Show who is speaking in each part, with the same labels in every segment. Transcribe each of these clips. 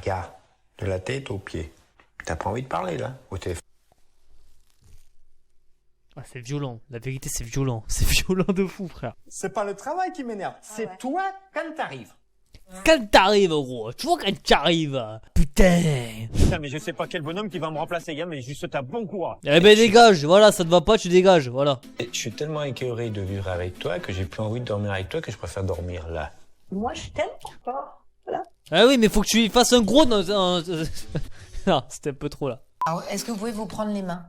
Speaker 1: regarde, de la tête aux pieds. T'as pas envie de parler, là, au téléphone?
Speaker 2: Ah, c'est violent. La vérité, c'est violent. C'est violent de fou, frère.
Speaker 1: C'est pas le travail qui m'énerve, c'est toi quand t'arrives.
Speaker 2: Quand t'arrives, gros. Tu vois quand t'arrives. Putain.
Speaker 3: Putain, mais je sais pas quel bonhomme qui va me remplacer, gars, mais juste t'as bon courage.
Speaker 2: Eh ben, dégage. Voilà, ça te va pas, tu dégages. Voilà.
Speaker 1: Je suis tellement écœuré de vivre avec toi que j'ai plus envie de dormir avec toi que je préfère dormir là.
Speaker 4: Moi, je t'aime encore. Voilà.
Speaker 2: Ah oui, mais faut que tu fasses un gros... Non, c'était un peu trop, là.
Speaker 5: Alors, est-ce que vous pouvez vous prendre les mains?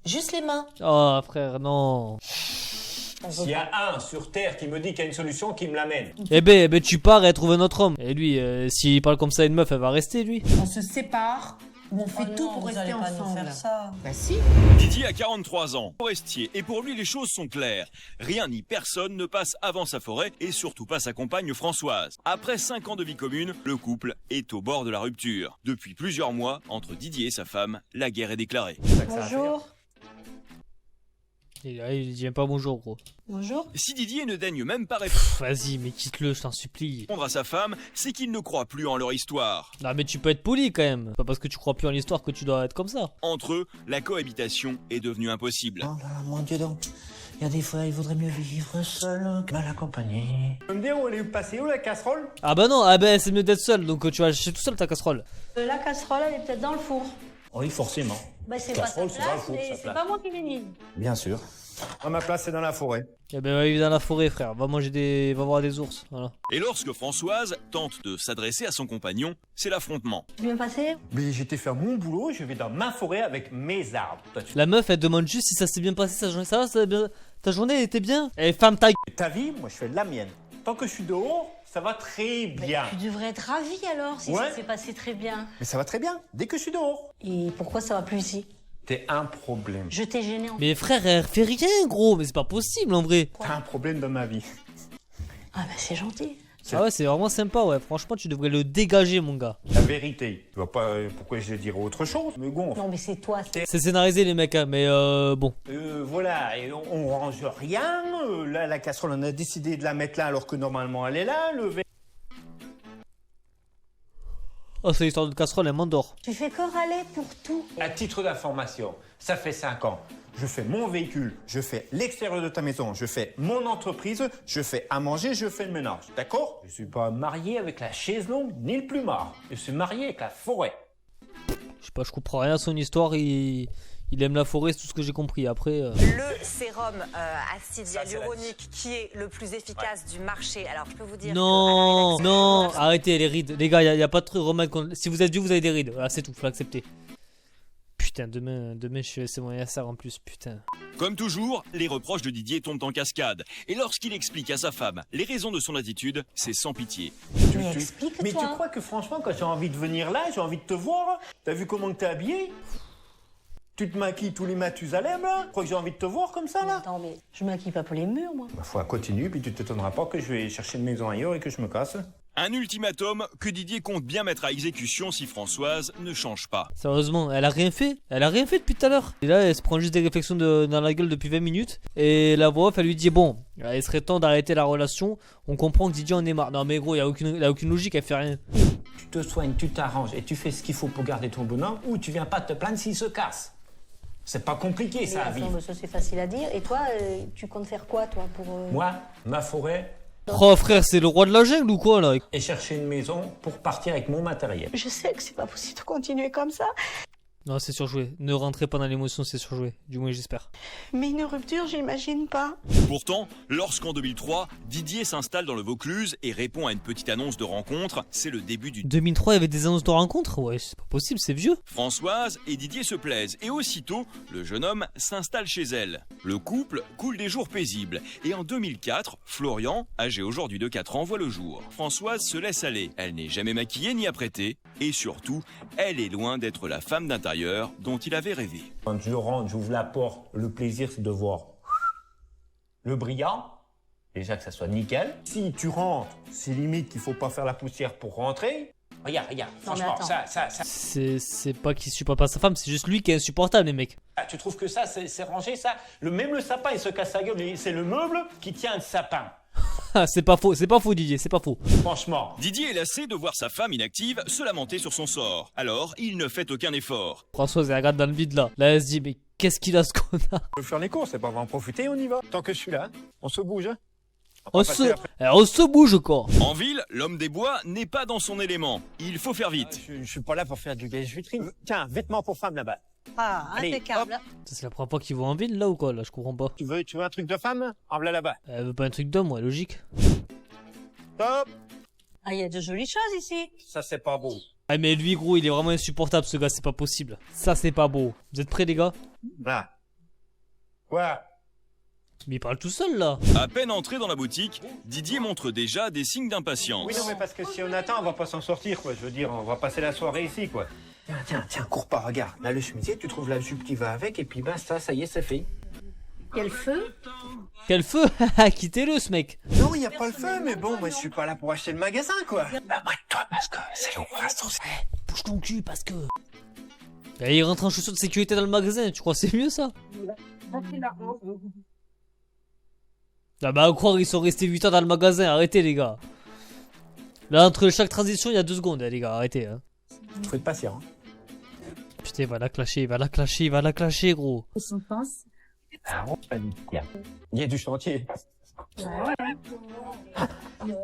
Speaker 5: Juste les mains.
Speaker 2: Oh, frère, non.
Speaker 3: S'il y a un sur Terre qui me dit qu'il y a une solution, qui me l'amène.
Speaker 2: Eh ben, tu pars et trouve un autre homme. Et lui, s'il parle comme ça à une meuf, elle va rester, lui.
Speaker 5: On se sépare ou on fait tout pour rester ensemble.
Speaker 4: ça.
Speaker 5: Bah si.
Speaker 6: Didier a 43 ans, forestier, et pour lui les choses sont claires. Rien ni personne ne passe avant sa forêt, et surtout pas sa compagne Françoise. Après 5 ans de vie commune, le couple est au bord de la rupture. Depuis plusieurs mois, entre Didier et sa femme, la guerre est déclarée.
Speaker 4: Bonjour.
Speaker 2: Il dit même pas bonjour, gros.
Speaker 4: Bonjour.
Speaker 6: Si Didier ne daigne même pas
Speaker 2: Vas-y, mais quitte-le, je t'en supplie.
Speaker 6: répondre à sa femme, c'est qu'il ne croit plus en leur histoire.
Speaker 2: Non, mais tu peux être poli quand même. Pas parce que tu crois plus en l'histoire que tu dois être comme ça.
Speaker 6: Entre eux, la cohabitation est devenue impossible.
Speaker 7: Oh là, mon Dieu donc. Il y a des fois, il vaudrait mieux vivre seul que mal accompagné.
Speaker 3: Tu peux me dire où elle est passée où la casserole?
Speaker 2: Ah bah non, ah bah c'est mieux d'être seul, donc tu vas chercher tout seul ta casserole.
Speaker 4: La casserole, elle est peut-être dans le four.
Speaker 7: Oui, forcément.
Speaker 4: Bah, c'est pas sa
Speaker 3: Casserole, c'est dans le
Speaker 4: place,
Speaker 3: four,
Speaker 4: mais
Speaker 3: sa
Speaker 4: c'est
Speaker 3: place.
Speaker 4: pas moi qui l'ai
Speaker 7: Bien sûr.
Speaker 3: À ma place, c'est dans la forêt.
Speaker 2: Eh ben va vivre dans la forêt, frère. Va manger des... va voir des ours, voilà.
Speaker 6: Et lorsque Françoise tente de s'adresser à son compagnon, c'est l'affrontement.
Speaker 4: C'est bien passé?
Speaker 3: Mais j'étais faire mon boulot, je vais dans ma forêt avec mes arbres. Toi, tu...
Speaker 2: La meuf, elle demande juste si ça s'est bien passé sa journée. Ça va, ça va bien... Ta journée était bien? Eh, femme ta gueule.
Speaker 3: Ta vie, moi je fais la mienne. Tant que je suis dehors, ça va très bien.
Speaker 4: Tu devrais être ravi alors si
Speaker 3: Ouais.
Speaker 4: ça s'est passé très bien.
Speaker 3: Mais ça va très bien, dès que je suis dehors.
Speaker 4: Et pourquoi ça va plus ici?
Speaker 3: T'es un problème.
Speaker 4: Je t'ai gêné en...
Speaker 2: Mais frère, elle fait rien, gros. Mais c'est pas possible, en vrai.
Speaker 3: T'as un problème dans ma vie.
Speaker 4: Ah bah c'est gentil.
Speaker 2: Ah ouais, c'est vraiment sympa, ouais. Franchement, tu devrais le dégager, mon gars.
Speaker 3: La vérité. Tu vois pas pourquoi je dirais autre chose, me gonfle.
Speaker 4: Non mais c'est toi.
Speaker 2: C'est scénarisé, les mecs, hein, mais bon.
Speaker 3: Voilà, et on range rien. Là, la casserole, on a décidé de la mettre là alors que normalement elle est là. Le verre.
Speaker 2: Oh, c'est l'histoire de casserole, elle m'endort.
Speaker 4: Tu fais que râler pour tout.
Speaker 3: À titre d'information, ça fait 5 ans. Je fais mon véhicule, je fais l'extérieur de ta maison, je fais mon entreprise, je fais à manger, je fais le ménage. D'accord? Je suis pas marié avec la chaise longue ni le plumard. Je suis marié avec la forêt.
Speaker 2: Je sais pas, je comprends rien à son histoire. Il aime la forêt, c'est tout ce que j'ai compris. Après.
Speaker 8: Le sérum acide hyaluronique qui est le plus efficace du marché. Alors je peux vous dire
Speaker 2: Non,
Speaker 8: que
Speaker 2: non, arrêtez les rides. Les gars, y a pas de remède contre... Si vous êtes vieux, vous avez des rides. Voilà, c'est tout, faut l'accepter. Putain, demain c'est mon anniversaire en plus, putain.
Speaker 6: Comme toujours, les reproches de Didier tombent en cascade. Et lorsqu'il explique à sa femme les raisons de son attitude, c'est sans pitié.
Speaker 4: Mais explique-toi.
Speaker 3: Mais tu crois que franchement, quand j'ai envie de venir là, j'ai envie de te voir? T'as vu comment t'es habillé? Tu te maquilles tous les Mathusalem là? Tu crois que j'ai envie de te voir comme ça là?
Speaker 4: Attends mais je maquille pas pour les murs moi.
Speaker 3: Bah, faut continuer, puis tu t'étonneras pas que je vais chercher une maison ailleurs et que je me casse.
Speaker 6: Un ultimatum que Didier compte bien mettre à exécution si Françoise ne change pas.
Speaker 2: Sérieusement, elle a rien fait. Elle a rien fait depuis tout à l'heure. Et là, elle se prend juste des réflexions dans la gueule depuis 20 minutes. Et la voix off, elle lui dit bon, il serait temps d'arrêter la relation. On comprend que Didier en est marre. Non mais gros, y a aucune logique, elle fait rien.
Speaker 7: Tu te soignes, tu t'arranges et tu fais ce qu'il faut pour garder ton bonhomme ou tu viens pas te plaindre s'il se casse. C'est pas compliqué ça à
Speaker 4: Attends,
Speaker 7: vivre.
Speaker 4: mais ça c'est facile à dire. Et toi, tu comptes faire quoi toi pour...
Speaker 7: Moi, ma forêt
Speaker 2: Oh frère, c'est le roi de la jungle ou quoi là?
Speaker 7: et chercher une maison pour partir avec mon matériel.
Speaker 4: Je sais que c'est pas possible de continuer comme ça.
Speaker 2: Non, c'est surjoué. Ne rentrez pas dans l'émotion, c'est surjoué. Du moins, j'espère.
Speaker 4: Mais une rupture, j'imagine pas.
Speaker 6: Pourtant, lorsqu'en 2003, Didier s'installe dans le Vaucluse et répond à une petite annonce de rencontre, c'est le début du...
Speaker 2: 2003, il y avait des annonces de rencontres? Ouais, c'est pas possible, c'est vieux.
Speaker 6: Françoise et Didier se plaisent et aussitôt, le jeune homme s'installe chez elle. Le couple coule des jours paisibles et en 2004, Florian, âgé aujourd'hui de 4 ans, voit le jour. Françoise se laisse aller, elle n'est jamais maquillée ni apprêtée et surtout, elle est loin d'être la femme d'intérieur dont il avait rêvé.
Speaker 3: Quand je rentre, j'ouvre la porte, le plaisir c'est de voir le brillant. Déjà que ça soit nickel. Si tu rentres, c'est limite qu'il faut pas faire la poussière pour rentrer. Regarde,
Speaker 4: Non, mais
Speaker 3: franchement,
Speaker 4: attends.
Speaker 3: ça.
Speaker 2: C'est pas qu'il supporte pas sa femme, c'est juste lui qui est insupportable, les mecs.
Speaker 3: Ah, tu trouves que ça, c'est rangé, ça? Même le sapin, il se casse la gueule, c'est le meuble qui tient le sapin.
Speaker 2: C'est pas faux Didier, c'est pas faux.
Speaker 3: Franchement.
Speaker 6: Didier est lassé de voir sa femme inactive se lamenter sur son sort. Alors, il ne fait aucun effort.
Speaker 2: Françoise elle regarde dans le vide là. Là elle se dit mais qu'est-ce qu'il a ce connard.
Speaker 3: On veut faire les courses, c'est pas, on va en profiter, on y va. Tant que je suis là, on se bouge. Hein.
Speaker 2: On se bouge quoi.
Speaker 6: En ville, l'homme des bois n'est pas dans son élément. Il faut faire vite.
Speaker 3: Je suis pas là pour faire du gage vitrine. Tiens, vêtements pour femme là-bas.
Speaker 4: Ah,
Speaker 3: Allez,
Speaker 4: impeccable.
Speaker 2: C'est la première fois qu'ils vont en ville là ou quoi là, je comprends pas.
Speaker 3: Tu veux un truc de femme? En voilà là-bas.
Speaker 2: Elle veut pas un truc d'homme, ouais, logique.
Speaker 3: Top.
Speaker 4: Ah, il y a de jolies choses ici.
Speaker 3: Ça, c'est pas beau.
Speaker 2: Ah mais lui gros, il est vraiment insupportable ce gars, c'est pas possible. Ça c'est pas beau. Vous êtes prêts les gars?
Speaker 3: Là. Quoi?
Speaker 2: Mais il parle tout seul là.
Speaker 6: À peine entré dans la boutique, Didier montre déjà des signes d'impatience.
Speaker 3: Oui, non, mais parce que si on attend, on va pas s'en sortir, quoi. Je veux dire, on va passer la soirée ici, quoi. Tiens, cours pas, regarde. Là, le chemisier, tu trouves la jupe qui va avec, et puis basta, ça y est, c'est fait.
Speaker 4: Quel feu.
Speaker 2: Quel feu. Quittez-le ce mec.
Speaker 3: Non, il y a pas le feu, mais bon, moi, je suis pas là pour acheter le magasin, quoi. Bah, toi parce que c'est l'embrasse.
Speaker 2: Bouge ton cul parce que... Et il rentre en chaussures de sécurité dans le magasin, tu crois que c'est mieux ça? Ah bah à croire ils sont restés 8 ans dans le magasin, arrêtez les gars. Là entre chaque transition il y a 2 secondes les gars, arrêtez hein.
Speaker 3: Faut être patient.
Speaker 2: Putain il va la clasher, gros.
Speaker 3: Ah, on panique. Il y a du chantier.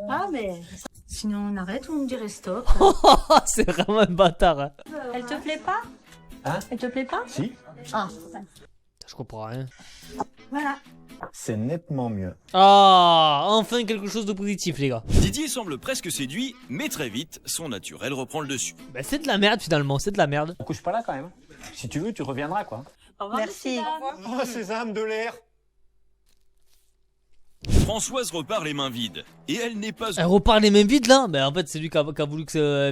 Speaker 4: Ah, mais. Sinon, on arrête ou on dirait stop.
Speaker 2: C'est vraiment un bâtard hein.
Speaker 4: Elle te plaît pas?
Speaker 3: Hein?
Speaker 4: Elle te plaît pas?
Speaker 3: Si.
Speaker 4: Ah,
Speaker 2: Je comprends rien.
Speaker 4: voilà.
Speaker 3: C'est nettement mieux.
Speaker 2: Ah, enfin quelque chose de positif les gars.
Speaker 6: Didier semble presque séduit, mais très vite, son naturel reprend le dessus.
Speaker 2: Bah c'est de la merde finalement, c'est de la merde.
Speaker 3: On couche pas là, quand même. Si tu veux, tu reviendras, quoi.
Speaker 4: Merci.
Speaker 3: Oh, ces âmes de l'air.
Speaker 6: Françoise repart les mains vides. Et elle n'est pas...
Speaker 2: Elle repart les mains vides là. Mais en fait c'est lui qui a voulu que ça...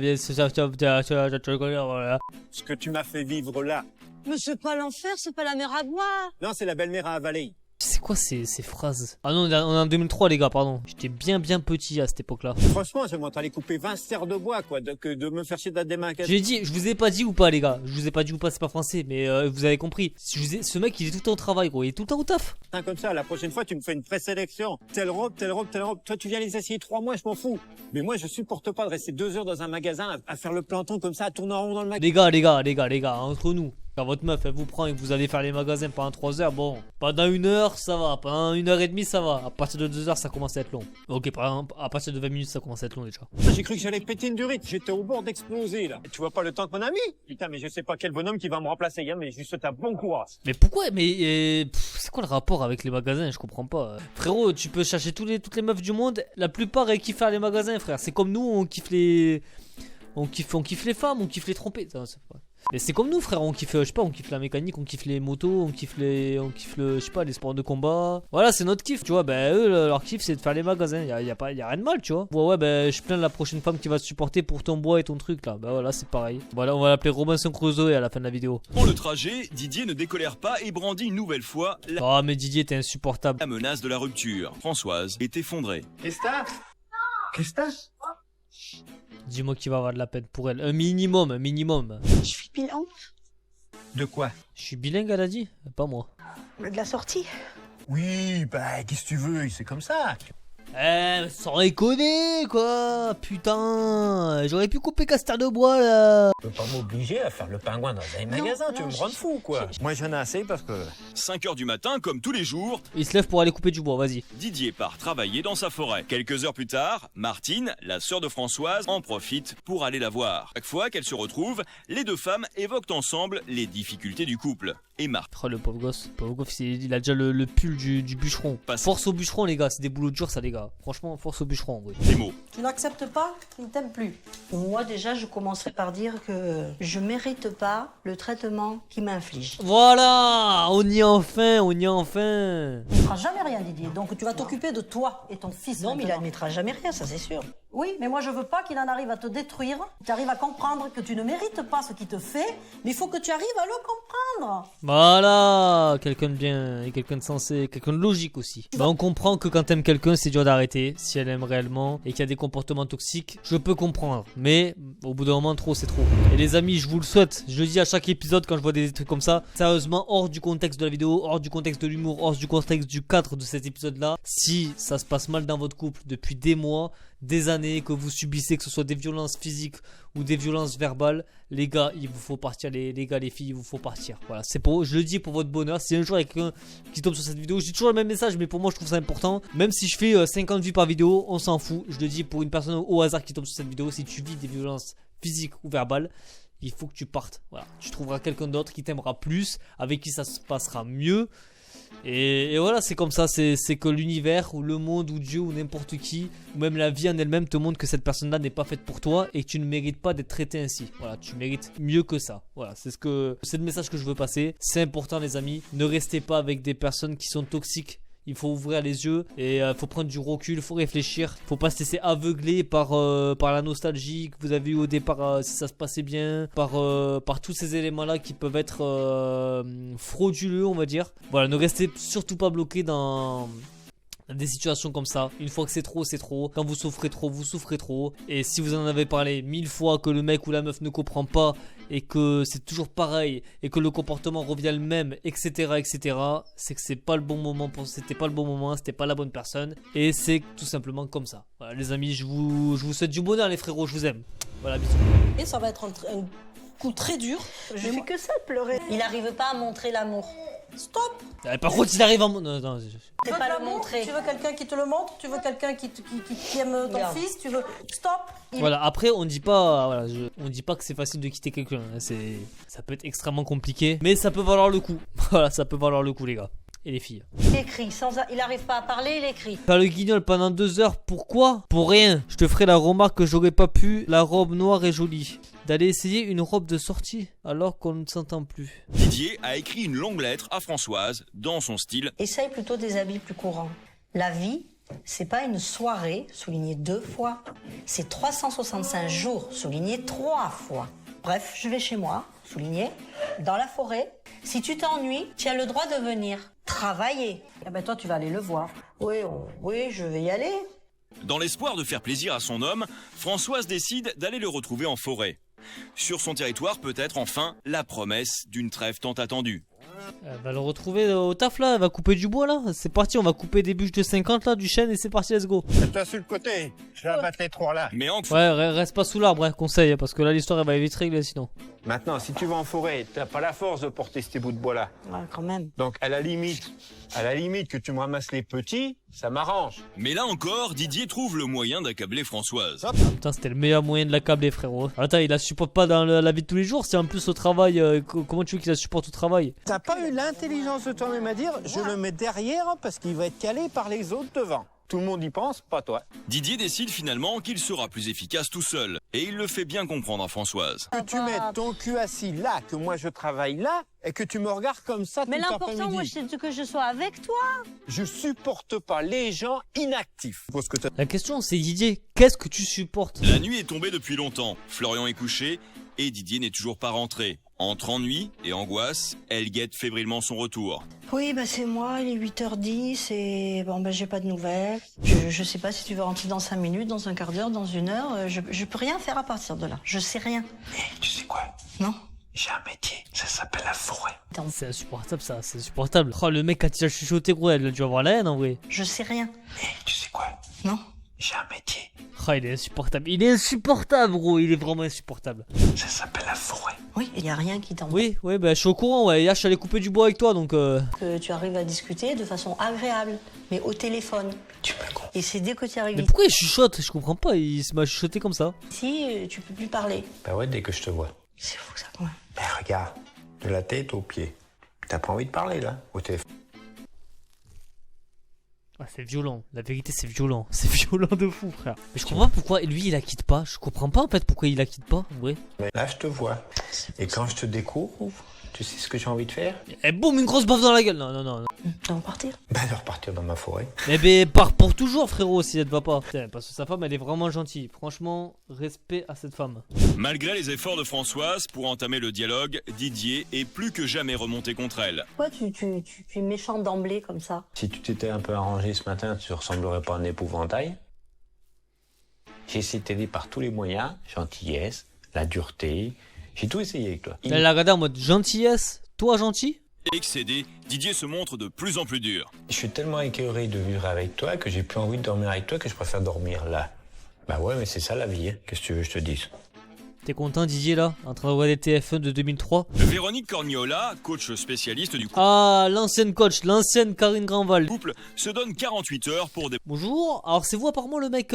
Speaker 3: Ce que tu m'as fait vivre là.
Speaker 5: Mais c'est pas l'enfer, c'est pas la mer à boire.
Speaker 3: Non, c'est la belle-mère à avaler.
Speaker 2: C'est quoi ces phrases? Ah non, on est en 2003 les gars, pardon. J'étais bien petit à cette époque-là.
Speaker 3: Franchement, j'aimerais t'aller couper 20 serres de bois, quoi, que de me faire chier de la démarcation.
Speaker 2: J'ai dit, je vous ai pas dit ou pas les gars. Je vous ai pas dit ou pas, c'est pas français, mais vous avez compris. Ce mec il est tout le temps au travail gros, il est tout le temps au taf.
Speaker 3: Comme ça, la prochaine fois, tu me fais une présélection. Telle robe. Toi, tu viens les essayer 3 mois, je m'en fous. Mais moi, je supporte pas de rester 2 heures dans un magasin à faire le planton comme ça, à tourner en rond dans le magasin.
Speaker 2: Les gars, entre nous. Quand votre meuf elle vous prend et que vous allez faire les magasins pendant 3 heures, bon, pendant 1 heure ça va, pendant 1h30 ça va, à partir de 2 heures ça commence à être long. Ok, par exemple, à partir de 20 minutes ça commence à être long déjà.
Speaker 3: J'ai cru que j'allais péter une durite, j'étais au bord d'exploser là. Et tu vois pas le temps qu'on a mis? Putain, mais je sais pas quel bonhomme qui va me remplacer, hein, mais juste ta bon courage.
Speaker 2: Mais pourquoi? Mais c'est quoi le rapport avec les magasins? Je comprends pas. Frérot, tu peux chercher toutes les meufs du monde, la plupart elles kiffent faire les magasins frère. C'est comme nous, on kiffe les femmes, on kiffe les tromper. Mais c'est comme nous frère, on kiffe, je sais pas, on kiffe la mécanique, on kiffe les motos, on kiffe le, je sais pas, les sports de combat. Voilà, c'est notre kiff, tu vois. Ben eux, leur kiff c'est de faire les magasins. Y a rien de mal, tu vois. Ouais, ben je plains de la prochaine femme qui va se supporter pour ton bois et ton truc là. Ben voilà, c'est pareil. Voilà, on va l'appeler Robinson Crusoe à la fin de la vidéo.
Speaker 6: Pour le trajet, Didier ne décolère pas et brandit une nouvelle fois
Speaker 2: Oh mais Didier, t'es insupportable.
Speaker 6: la menace de la rupture. Françoise est effondrée.
Speaker 3: Qu'est-ce que t'as?
Speaker 2: Dis-moi qu'il va avoir de la peine pour elle. Un minimum.
Speaker 4: Je suis bilan.
Speaker 3: De quoi?
Speaker 2: Je suis bilingue, elle a dit. Pas moi.
Speaker 4: De la sortie.
Speaker 3: Oui, bah, qu'est-ce que tu veux, c'est comme ça.
Speaker 2: Sans déconner, quoi. Putain, j'aurais pu couper Castor de bois, là.
Speaker 3: Tu peux pas m'obliger à faire le pingouin dans un magasin, tu veux me rendre fou, quoi. Moi, j'en ai assez parce que...
Speaker 6: 5h du matin, comme tous les jours,
Speaker 2: Il se lève pour aller couper du bois, vas-y.
Speaker 6: Didier part travailler dans sa forêt. Quelques heures plus tard, Martine, la sœur de Françoise, en profite pour aller la voir. Chaque fois qu'elles se retrouvent, les deux femmes évoquent ensemble les difficultés du couple. Et Martine
Speaker 2: Oh, le pauvre gosse. Il a déjà le pull du bûcheron.
Speaker 6: Passe.
Speaker 2: Force au bûcheron, les gars. C'est des boulots durs, ça, les gars. Franchement, force au bûcheron, oui.
Speaker 6: les mots.
Speaker 5: Tu n'acceptes pas, il ne t'aime plus.
Speaker 4: Moi, déjà, je commencerai par dire que je mérite pas le traitement qu'il m'inflige.
Speaker 2: Voilà, on y est enfin.
Speaker 5: Tu ne feras jamais rien, Didier. Donc tu vas t'occuper de toi et ton fils.
Speaker 4: Non, mais il
Speaker 5: maintenant.
Speaker 4: admettra jamais rien, ça c'est sûr.
Speaker 5: Oui, mais moi je veux pas qu'il en arrive à te détruire. Tu arrives à comprendre que tu ne mérites pas ce qu'il te fait, mais il faut que tu arrives à le comprendre.
Speaker 2: Voilà, quelqu'un de bien et quelqu'un de sensé, quelqu'un de logique aussi. Bah on comprend que quand t'aimes quelqu'un, c'est dur d'arrêter. Si elle aime réellement et qu'il y a des comportements toxiques, je peux comprendre. Mais au bout d'un moment, trop c'est trop. Et les amis, je vous le souhaite. Je le dis à chaque épisode quand je vois des trucs comme ça. Sérieusement, hors du contexte de la vidéo, hors du contexte de l'humour, hors du contexte du cadre de cet épisode-là. Si ça se passe mal dans votre couple depuis des mois, des années, que vous subissez, que ce soit des violences physiques ou des violences verbales, les gars, il vous faut partir, les gars, les filles, il vous faut partir. Voilà, c'est pour, je le dis pour votre bonheur. Si un jour il y a quelqu'un qui tombe sur cette vidéo, je dis toujours le même message, mais pour moi je trouve ça important. Même si je fais 50 vues par vidéo, on s'en fout. Je le dis pour une personne au hasard qui tombe sur cette vidéo, si tu vis des violences physiques ou verbales, il faut que tu partes. Voilà, tu trouveras quelqu'un d'autre qui t'aimera plus, avec qui ça se passera mieux. Et voilà, c'est comme ça, c'est que l'univers ou le monde ou Dieu ou n'importe qui ou même la vie en elle-même te montre que cette personne-là n'est pas faite pour toi et que tu ne mérites pas d'être traité ainsi. Voilà, tu mérites mieux que ça. Voilà, c'est le message que je veux passer. C'est important les amis, ne restez pas avec des personnes qui sont toxiques. Il faut ouvrir les yeux et faut prendre du recul, faut réfléchir. Faut pas se laisser aveugler par la nostalgie que vous avez eu au départ si ça se passait bien, par tous ces éléments-là qui peuvent être frauduleux, on va dire. Voilà, ne restez surtout pas bloqué dans des situations comme ça. Une fois que c'est trop, c'est trop. Quand vous souffrez trop, vous souffrez trop. Et si vous en avez parlé 1000 fois que le mec ou la meuf ne comprend pas et que c'est toujours pareil et que le comportement revient le même, etc., c'est que c'est pas le bon moment c'était pas le bon moment, c'était pas la bonne personne et c'est tout simplement comme ça. Voilà les amis, je vous souhaite du bonheur les frérots, je vous aime. Voilà, bisous.
Speaker 5: Et ça va être un coup très dur.
Speaker 4: Je fais que ça, pleurer. Il n'arrive pas à montrer l'amour.
Speaker 5: Stop.
Speaker 2: Par contre, il arrive en... Non,
Speaker 5: Tu veux pas le montrer. Tu veux quelqu'un qui te le montre. Tu veux quelqu'un qui aime ton fils. Tu veux. Stop.
Speaker 2: Voilà, après on dit pas, voilà, on dit pas que c'est facile de quitter quelqu'un. Ça peut être extrêmement compliqué, mais ça peut valoir le coup. Voilà, ça peut valoir le coup les gars. Et les filles.
Speaker 4: Il écrit, il n'arrive pas à parler, il écrit.
Speaker 2: Faire le guignol pendant 2 heures, pourquoi? Pour rien. Je te ferai la remarque que j'aurais pas pu. La robe noire est jolie. D'aller essayer une robe de sortie alors qu'on ne s'entend plus.
Speaker 6: Didier a écrit une longue lettre à Françoise dans son style.
Speaker 4: Essaye plutôt des habits plus courants. La vie, c'est pas une soirée, souligné 2 fois. C'est 365 jours, souligné 3 fois. Bref, je vais chez moi, souligné, dans la forêt. Si tu t'ennuies, tu as le droit de venir travailler.
Speaker 5: Eh ben toi, tu vas aller le voir.
Speaker 4: Oui, je vais y aller.
Speaker 6: Dans l'espoir de faire plaisir à son homme, Françoise décide d'aller le retrouver en forêt. Sur son territoire, peut-être enfin la promesse d'une trêve tant attendue.
Speaker 2: Elle va le retrouver au taf là, elle va couper du bois là. C'est parti, on va couper des bûches de 50 là, du chêne et c'est parti, let's go.
Speaker 3: Toi sur le côté, je vais abattre les 3 là.
Speaker 6: Mais
Speaker 2: Ouais, reste pas sous l'arbre, hein, conseil, parce que là l'histoire elle va vite régler sinon.
Speaker 3: Maintenant, si tu vas en forêt, t'as pas la force de porter ces bouts de bois là.
Speaker 4: Ouais, quand même.
Speaker 3: Donc à la limite que tu me ramasses les petits, ça m'arrange.
Speaker 6: Mais là encore, Didier trouve le moyen d'accabler Françoise.
Speaker 2: Putain, c'était le meilleur moyen de l'accabler, frérot. Attends, il la supporte pas dans la vie de tous les jours, c'est en plus au travail. Comment tu veux qu'il la supporte au travail?
Speaker 3: T'as pas eu l'intelligence de toi-même à dire, je le mets derrière parce qu'il va être calé par les autres devant. Tout le monde y pense, pas toi.
Speaker 6: Didier décide finalement qu'il sera plus efficace tout seul. Et il le fait bien comprendre à Françoise.
Speaker 3: Que tu mettes ton cul assis là, que moi je travaille là, et que tu me regardes comme ça tout
Speaker 4: Mais
Speaker 3: l'après-midi.
Speaker 4: l'important, moi, c'est que je sois avec toi.
Speaker 3: Je supporte pas les gens inactifs.
Speaker 2: La question c'est Didier, qu'est-ce que tu supportes?
Speaker 6: La nuit est tombée depuis longtemps. Florian est couché et Didier n'est toujours pas rentré. Entre ennui et angoisse, elle guette fébrilement son retour.
Speaker 4: Oui, bah c'est moi, il est 8h10 et bon, bah j'ai pas de nouvelles. Je sais pas si tu veux rentrer dans 5 minutes, dans un quart d'heure, dans 1 heure. Je peux rien faire à partir de là. Je sais rien.
Speaker 3: Mais tu sais quoi?
Speaker 4: Non.
Speaker 3: J'ai un métier, ça s'appelle la forêt.
Speaker 2: C'est insupportable ça, c'est insupportable. Oh, le mec quand il a chuchoté gros, elle a dû avoir la haine en vrai.
Speaker 4: Je sais rien.
Speaker 3: Mais tu sais quoi?
Speaker 4: Non.
Speaker 3: J'ai un métier.
Speaker 2: Oh, il est insupportable. Il est insupportable, gros. Il est vraiment insupportable.
Speaker 3: Ça s'appelle la forêt.
Speaker 4: Oui, il y a rien qui t'embête.
Speaker 2: Oui, bah je suis au courant. Ouais, hier je suis allé couper du bois avec toi, donc.
Speaker 4: Que tu arrives à discuter de façon agréable, mais au téléphone.
Speaker 3: Tu me comprends.
Speaker 4: Et c'est dès que tu arrives
Speaker 2: Mais pourquoi il chuchote? Je comprends pas. Il se m'a chuchoté comme ça.
Speaker 4: ici, tu peux plus parler.
Speaker 1: Bah ouais, dès que je te vois.
Speaker 4: C'est fou ça quand même.
Speaker 3: Ben regarde, de la tête aux pieds. T'as pas envie de parler là, au téléphone.
Speaker 2: Ah, c'est violent. La vérité, c'est violent. C'est violent de fou, frère. Mais je comprends pas pourquoi lui il la quitte pas. Je comprends pas en fait pourquoi il la quitte pas. Ouais.
Speaker 3: Mais là, je te vois. Et quand je te découvre,
Speaker 1: Tu sais ce que j'ai envie de faire?
Speaker 2: Et boum, une grosse baffe dans la gueule. Non, non, non.
Speaker 4: On va partir.
Speaker 1: Bah de repartir dans ma forêt.
Speaker 2: Eh ben, pars pour toujours, frérot, si elle te va pas. Putain, parce que sa femme, elle est vraiment gentille. Franchement, respect à cette femme.
Speaker 6: Malgré les efforts de Françoise pour entamer le dialogue, Didier est plus que jamais remonté contre elle.
Speaker 4: Pourquoi tu es méchant d'emblée comme ça?
Speaker 1: Si tu t'étais un peu arrangé ce matin, tu ressemblerais pas à un épouvantail. J'ai essayé de t'aider par tous les moyens, gentillesse, la dureté. J'ai tout essayé avec toi.
Speaker 2: Elle l'a regardé en mode gentillesse. Toi, gentil?
Speaker 6: Excédé, Didier se montre de plus en plus dur.
Speaker 1: Je suis tellement écœuré de vivre avec toi que j'ai plus envie de dormir avec toi que je préfère dormir là. Bah ouais, mais c'est ça la vie, hein. Qu'est-ce que tu veux que je te dise?
Speaker 2: T'es content, Didier, là? En train de regarder TF1 de 2003?
Speaker 6: Véronique Corniola, coach spécialiste du
Speaker 2: Ah, l'ancienne coach, l'ancienne Karine Granval.
Speaker 6: couple, se donne 48 heures pour des...
Speaker 2: Bonjour, alors c'est vous apparemment le mec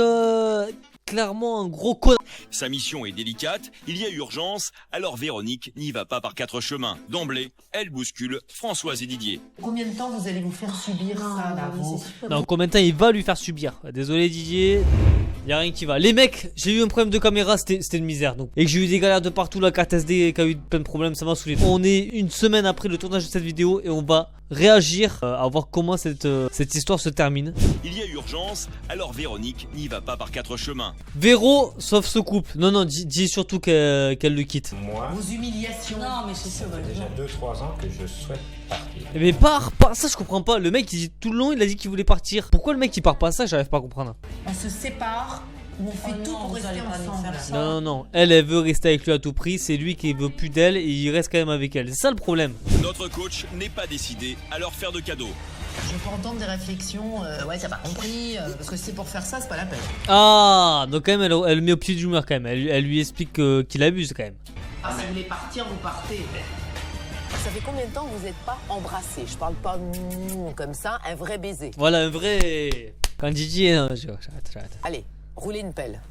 Speaker 2: clairement un gros con.
Speaker 6: Sa mission est délicate, il y a urgence, alors Véronique n'y va pas par quatre chemins. D'emblée, elle bouscule Françoise et Didier.
Speaker 9: Combien de temps vous allez vous faire subir ça, là, vous?
Speaker 2: Non, combien de temps il va lui faire subir? Désolé Didier, y a rien qui va. Les mecs, j'ai eu un problème de caméra, c'était une misère donc. Et que j'ai eu des galères de partout, la carte SD qui a eu plein de problèmes, ça m'a saoulé. On est une semaine après le tournage de cette vidéo et on va réagir à voir comment cette histoire se termine.
Speaker 6: Il y a urgence, alors Véronique n'y va pas par quatre chemins.
Speaker 2: Véro sauf ce couple. Non, non, dis surtout qu'elle le quitte.
Speaker 1: Moi,
Speaker 9: Vos humiliations.
Speaker 5: Non, mais c'est sûr.
Speaker 1: ça fait déjà 2-3 ans que je souhaite partir.
Speaker 2: Mais pars, ça je comprends pas. Le mec il dit tout le long, il a dit qu'il voulait partir. Pourquoi le mec il part pas? Ça j'arrive pas à comprendre.
Speaker 9: On se sépare ou on fait tout pour rester ensemble.
Speaker 2: Non, non, non. Elle veut rester avec lui à tout prix. C'est lui qui veut plus d'elle et il reste quand même avec elle. C'est ça le problème.
Speaker 6: Notre coach n'est pas décidé à leur faire de cadeaux.
Speaker 9: Je peux entendre des réflexions, ouais, t'as pas compris, parce que si c'est pour faire ça, c'est pas la peine.
Speaker 2: Ah, donc quand même elle le met au pied du mur quand même. Elle lui explique qu'il abuse quand même.
Speaker 9: Ah, si vous voulez partir, vous partez.
Speaker 10: Ça fait combien de temps que vous n'êtes pas embrassés? Je parle pas comme ça, un vrai baiser.
Speaker 2: Voilà un vrai. Quand Didier, non, j'arrête.
Speaker 10: Allez, roulez une pelle.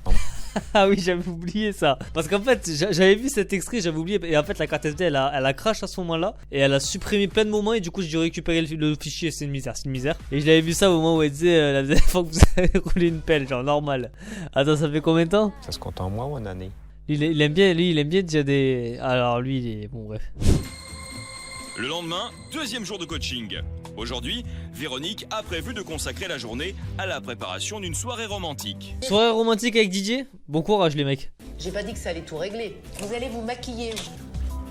Speaker 2: Ah oui, j'avais oublié ça. Parce qu'en fait, j'avais vu cet extrait, j'avais oublié. Et en fait, la carte SD, elle a crash à ce moment-là. Et elle a supprimé plein de moments. Et du coup, j'ai dû récupérer le fichier. C'est une misère. Et je l'avais vu ça au moment où elle disait la dernière fois que vous avez roulé une pelle, genre normal. Attends, ça fait combien de temps?
Speaker 1: Ça se compte en mois ou en année?
Speaker 2: Il aime bien dire des. Alors lui, il est. Bon, bref.
Speaker 6: Le lendemain, deuxième jour de coaching. Aujourd'hui, Véronique a prévu de consacrer la journée à la préparation d'une soirée romantique.
Speaker 2: Soirée romantique avec Didier? Bon courage, les mecs.
Speaker 10: J'ai pas dit que ça allait tout régler. Vous allez vous maquiller.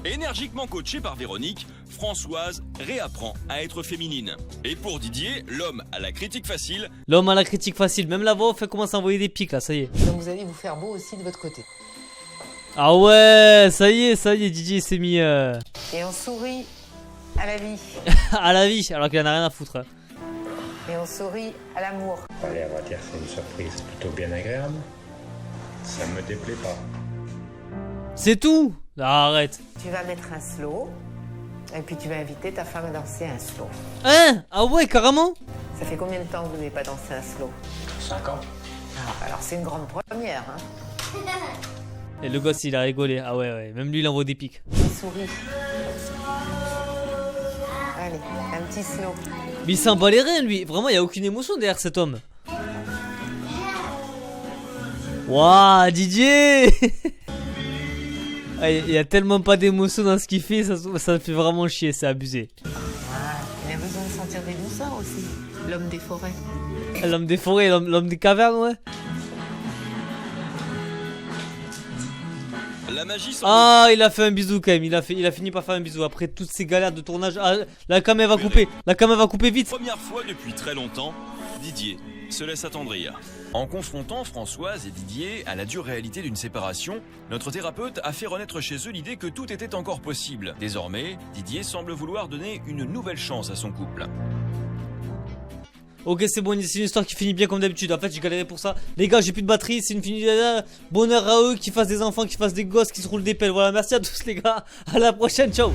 Speaker 6: Énergiquement coachée par Véronique, Françoise réapprend à être féminine. Et pour Didier, l'homme à la critique facile,
Speaker 2: L'homme à la critique facile. Même la voix fait commence à envoyer des pics là, ça y est.
Speaker 10: Donc vous allez vous faire beau aussi de votre côté.
Speaker 2: Ah ouais, ça y est, Didier s'est mis
Speaker 10: Et on sourit à la vie.
Speaker 2: à la vie, alors qu'il en a rien à foutre. Hein.
Speaker 10: Et on sourit à l'amour.
Speaker 1: Allez, on va dire que c'est une surprise plutôt bien agréable. Ça me déplaît pas.
Speaker 2: C'est tout. Ah, arrête.
Speaker 10: Tu vas mettre un slow. Et puis tu vas inviter ta femme à danser un slow.
Speaker 2: Hein? Ah ouais, carrément.
Speaker 10: Ça fait combien de temps que vous n'avez pas dansé un slow?
Speaker 1: 5 ans.
Speaker 10: Ah, alors c'est une grande première, hein.
Speaker 2: Et le gosse il a rigolé. Ah ouais, même lui il envoie des pics.
Speaker 10: Il sourit. Allez, un petit slow.
Speaker 2: Mais il s'en bat les reins lui. Vraiment, il n'y a aucune émotion derrière cet homme. Waouh, Didier. Il y a tellement pas d'émotion dans ce qu'il fait, ça fait vraiment chier, c'est abusé.
Speaker 10: Ah, il a besoin de sentir des douceurs aussi. L'homme des forêts.
Speaker 2: L'homme des forêts, l'homme des cavernes, ouais.
Speaker 6: la magie semble...
Speaker 2: Ah, il a fait un bisou quand même, il a fini par faire un bisou après toutes ces galères de tournage. Ah, la caméra va couper vite.
Speaker 6: Première fois depuis très longtemps, Didier se laisse attendrir. En confrontant Françoise et Didier à la dure réalité d'une séparation, notre thérapeute a fait renaître chez eux l'idée que tout était encore possible. Désormais, Didier semble vouloir donner une nouvelle chance à son couple.
Speaker 2: Ok, c'est bon, c'est une histoire qui finit bien comme d'habitude. En fait, j'ai galéré pour ça. Les gars, j'ai plus de batterie, c'est une finie. Bonheur à eux, qui fassent des enfants, qui fassent des gosses, qui se roulent des pelles. Voilà, merci à tous les gars. À la prochaine, ciao.